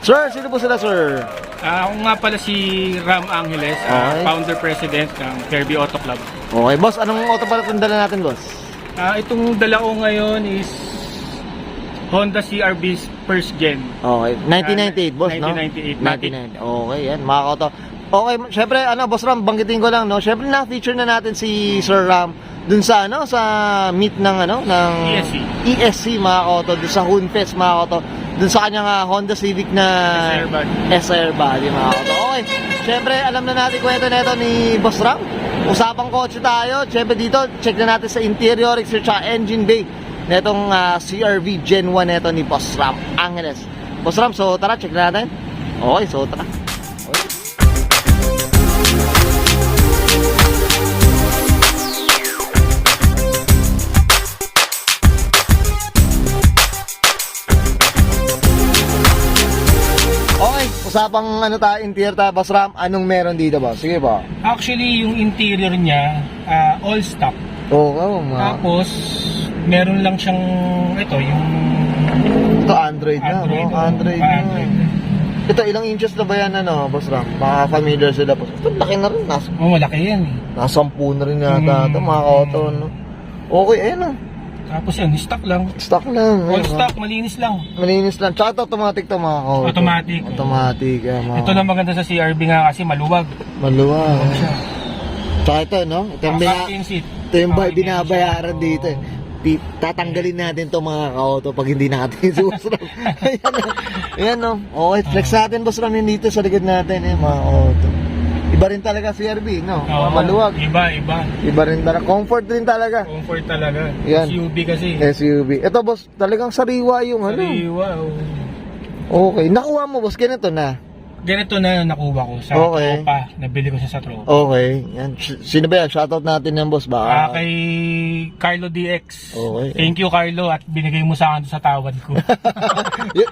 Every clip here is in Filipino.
Sir, sino po sila, sir? Ako nga pala si Ram Angeles, founder-president ng Kirby Auto Club. Okay, boss, anong auto pala itong dala natin, boss? Itong dala ko ngayon is Honda CR-V first gen. Okay, 1998, boss, no? 1998. 1998. Okay, yan, mga auto. Okay, syempre, boss Ram, banggitin ko lang, no? Syempre, na-feature na natin si Sir Ram dun sa, sa meet ng, ng ESC, mga auto, dun sa Hoonfest, mga auto. Dun sa kanyang Honda Civic na SR body, mga auto. Okay, syempre, alam na natin kwento na ito ni Boss Ram. Usapang kotse tayo. Syempre dito, check na natin sa interior, exterior, tsaka engine bay na itong CR-V Gen 1 na ito ni Boss Ram Angeles. Boss Ram, so tara, check na natin. Okay, so tara. Usapang tayo, interior tayo, Boss Ram, anong meron dito, boss? Sige po. Actually, yung interior niya, all stock. Oo, Tapos, meron lang siyang, ito, yung... Ito, Android na. Android na. Ito, ilang inches na ba yan, Boss Ram? Baka familiar sila, boss. Ito, laki na rin. malaki yan eh. Nasa 10 na rin yata ito, mga auto, no? Okay, ayun. Tapos yan, stock lang. Stock lang. All stock, malinis lang. Malinis lang. Tsaka ito, automatic to, mga auto. Automatic. Automatic, mga... Ito lang maganda sa CR-V nga kasi maluwag. Maluwag. Tsaka ito, no? Ito yung binabayaran dito, eh. Tatanggalin natin to, mga ka-auto, pag hindi natin susunod. Ayan, no? Okay, flex natin, Boss Ram, yun dito sa likod natin, mga auto. Iba rin talaga CR-V, no? Maluwag. Iba. Iba rin talaga. Comfort din talaga. Comfort talaga. Yan. SUV kasi. SUV. Ito, boss, talagang sariwa yung Sariwa, Okay. Nakuha mo, boss, ganito na. Ganito na yung nakuha ko sa tropa. Nabili ko siya sa tropa. Okay. Yan. Sino ba yan? Shoutout natin yan, boss. Baka... Kay Carlo DX. Okay. Thank you, Carlo, at binigay mo sa akin sa tawad ko.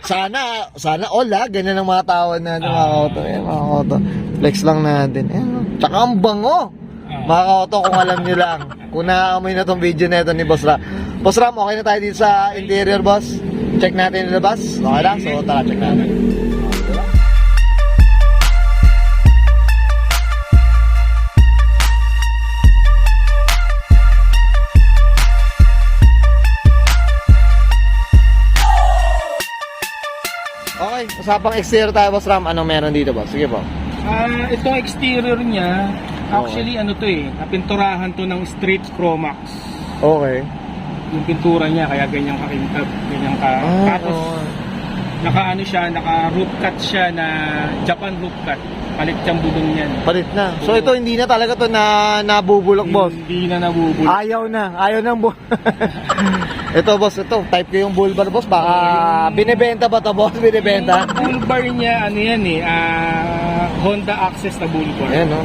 sana all, ganyan ang mga tawad natin, mga auto. Yan, mga auto. Flex lang natin. Yan. Tsaka ang bango. Mga auto, kung alam nyo lang. Kung nakaamoy na tong video na ito ni Boss Ram. Boss Ram, okay na tayo dito sa interior, boss. Check natin yung labas. Okay lang? So, tara, check natin. Okay, usapang exterior tayo, Boss Ram. Anong meron dito, boss? Sige po. Itong exterior niya, actually napinturahan to ng Street Chromax. Okay. Yung pintura niya, kaya ganyan ka-intab, ganyan ka. Tapos, naka-roof cut siya na Japan roof cut. Palit siyang budong niyan. Palit na. So ito hindi na talaga to na nabubulok, boss. Hindi na nabubulok. Ayaw ng ito, boss, ito type ko yung bull bar, boss. Baka binebenta ba to, boss? Binebenta? Yung bull bar niya, Honda Access na bull bar. Ayan, no?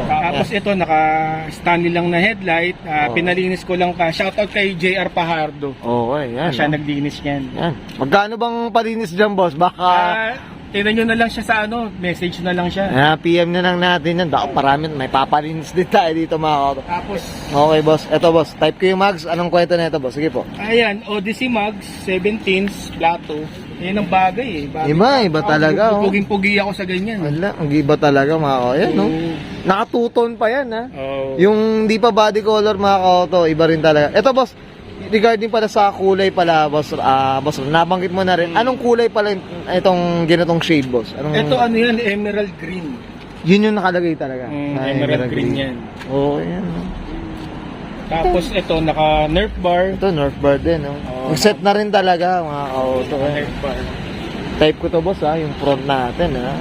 Tapos ito, naka-Stanley lang na headlight. Pinalinis ko lang pa. Shoutout kay JR Pajardo. Okay, yan. Siya naglinis niyan. Yan. Magkano bang palinis dyan, boss? Baka... tingnan nyo na lang siya sa message na lang siya. PM na lang natin yan. Baka parami, may papalinis din tayo dito, mga auto. Tapos... Okay, boss. Ito, boss. Type ko yung mags. Anong kwento na ito, boss? Sige po. Ayan, Odyssey Mags, 17s, Plato. Yan ang bagay eh. Iba talaga. Puging-pugi ako sa ganyan. Wala, ang iba talaga, mga auto. Ayan, no? Naka-two-tone pa yan, ha? Yung di pa body color, mga auto, iba rin talaga. Ito, boss. Regarding pala sa kulay pala, boss, boss, nabanggit mo na rin. Anong kulay pala itong ganitong shade, boss? Ito yan, emerald green. Yun yung nakalagay talaga. Emerald green yan. Oo, yan. Tapos ito, naka-nerf bar. Ito, nerf bar din, no? Set na rin talaga, mga auto. Nerf bar. Type ko to, boss, yung front natin, ha?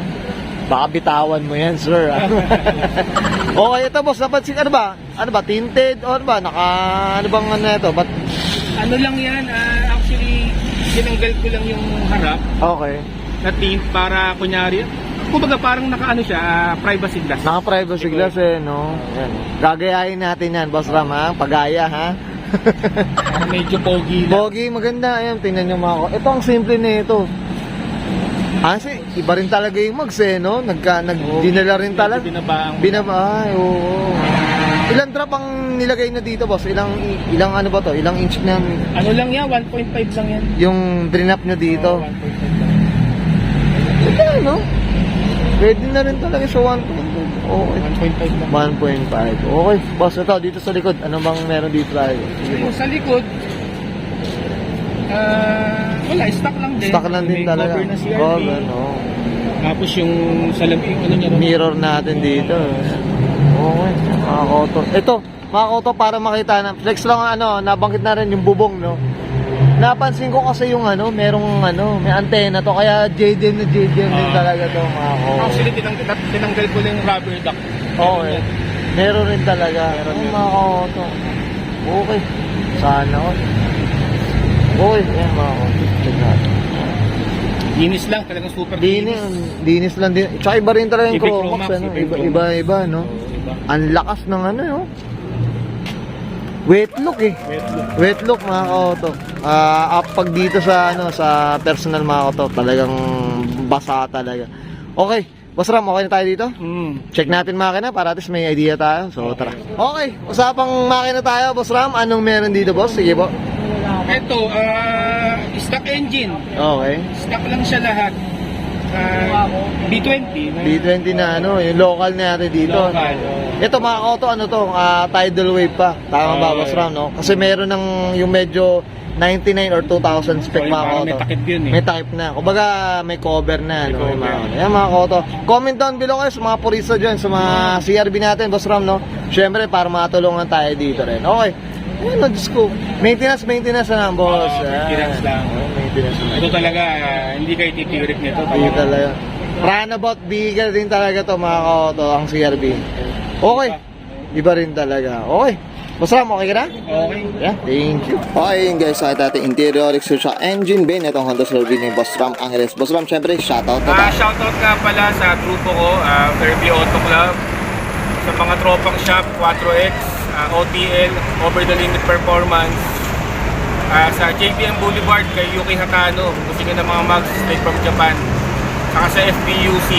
Baka bitawan mo yan, sir. Okay, ito, boss, napansin, ano ba, tinted, o ano ba, ano bang ito, ba't? Ano lang yan, actually, sinanggal ko lang yung harap. Okay. Na tint para, kunyari, kumbaga parang siya, privacy glass. Naka-privacy glass, no? Yan. Gagayahin natin yan, Boss Ram, ha? Pagaya, ha? Medyo pogi lang. Pogi, maganda. Ayan, tingnan nyo mga. Ito ang simple nito. Kasi iba rin talaga yung mags, no? Dinala rin talaga. Binaba, oo. Ilang drop ang nilagay na dito, boss? Ilang ano ba to? Ilang inch na? Ano lang yan, 1.5 lang yan. Yung drinap nyo dito? 1.5 lang. Ito, no? Pwede na rin talaga sa 1.5. Okay. 1.5 lang. 1.5. Okay, boss, ito, dito sa likod. Ano bang meron dito tayo? Sige, Yung boss. sa likod, wala, stock lang din. Stock lang din May talaga. cover na CRT. Cover, no? Tapos yung salamin, ano niya, Mirror natin dito. Okay, mga koto. Ito, mga koto, para makita na. Flex lang ang ano, nabanggit na rin yung bubong, no? Napansin ko kasi yung ano, merong ano, may antena to. Kaya JDM din talaga to, mga koto. Actually, tinanggal ko lang yung rubber duck. Okay. Meron rin talaga. Meron. Mga koto. Okay. Sana all. Okay, yan mga koto. Check natin. Linis lang, talagang super Dinis lang din. Tsaka iba rin talaga yung Iba yung Chromax, Chromax, ano? iba yung Iba, no? Diba? Ang lakas ng ano, no? Wet look eh. Wet look, mga kauto. Pag dito sa ano, sa personal, mga kauto, talagang basa talaga. Okay, Boss Ram, okay na tayo dito? Check natin makina para at least may idea tayo. So tara. Okay, usapang makina tayo, Boss Ram. Anong meron dito, boss? Sige po. Ito, stock engine. Okay. Stock lang siya lahat. B20. B20 na ano, yung local na natin dito. Local, Ito mga auto, ano to, tidal wave pa. Tama ba, Boss Ram, no? Kasi meron ng yung medyo 99 or 2000 spec, mga auto. May takip yun eh. May takip na. Kumbaga, may cover na. May No? cover. Yan mga auto. Comment down below kayo sa mga purista dyan, sa mga CRB natin, Boss Ram, no? Siyempre, para matulungan tayo dito rin. Okay. Ayun, no, Diyos ko. Maintenance na lang, boss. Maintenance lang. Maintenance na. Ito talaga, hindi kayo titirik nito. Hindi talaga. Runabout vehicle din talaga to, mga kauto, ang CRB. Okay. Iba rin talaga. Okay. Boss Ram, okay ka na? Okay. Yeah, thank you. Okay, yun guys, nakita natin interior, exterior, engine bay. Itong Honda CRV ni Boss Ram Angeles. Boss Ram, syempre, shoutout na tayo. Shoutout nga pala sa grupo ko, Kirby Auto Club. Sa mga tropang shop, 4X, OTL, Over the Limit Performance. Sa JPM Boulevard, kay Yuki Hatano. Gusto nyo ng mga mags straight from Japan. Saka sa FPUC.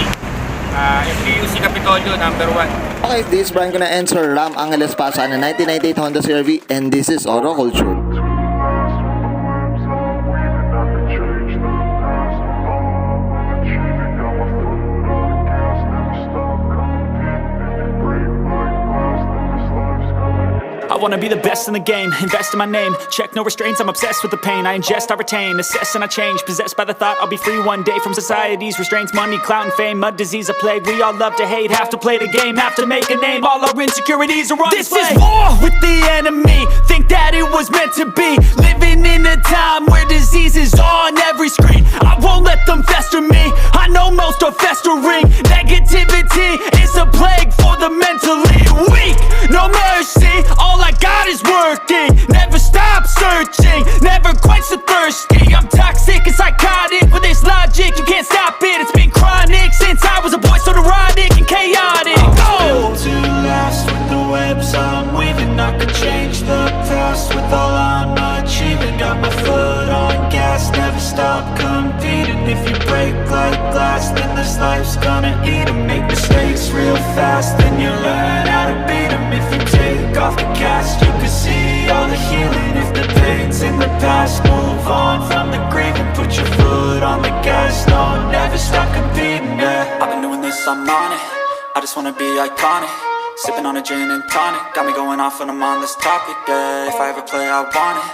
FPUC Capitolio, number 1. Okay, this is Brian ko na answer Ram Angeles Pasa na 1998 Honda CRV and this is Auto Culture. I wanna be the best in the game, invest in my name. Check no restraints, I'm obsessed with the pain. I ingest, I retain, assess and I change. Possessed by the thought I'll be free one day from society's restraints. Money, clout and fame, mud, disease, a plague. We all love to hate, have to play the game, have to make a name. All our insecurities are on display. This is war with the enemy, think that it was meant to be. Living in a time where disease is on every screen. I won't let them fester me, I know most are festering. Negativity is a plague for the mentally weak. No mercy, all I got is working. Never stop searching, never quench the thirsty. I'm toxic and psychotic, with this logic you can't stop it. It's been chronic since I was a boy, so neurotic and chaotic. Built to last with the webs I'm weaving. I could change the past with all I'm achieving. Got my foot on gas, never stop competing. If you break like glass, then this life's gonna eat 'em. Make mistakes real fast, then you learn how to beat 'em. If you take off the cast, you can see all the healing. If the pain's in the past, move on from the grave and put your foot on the gas. No, never stop competing, yeah. I've been doing this, I'm on it. I just wanna be iconic. Sipping on a gin and tonic, got me going off when I'm on this topic, yeah. If I ever play, I want it.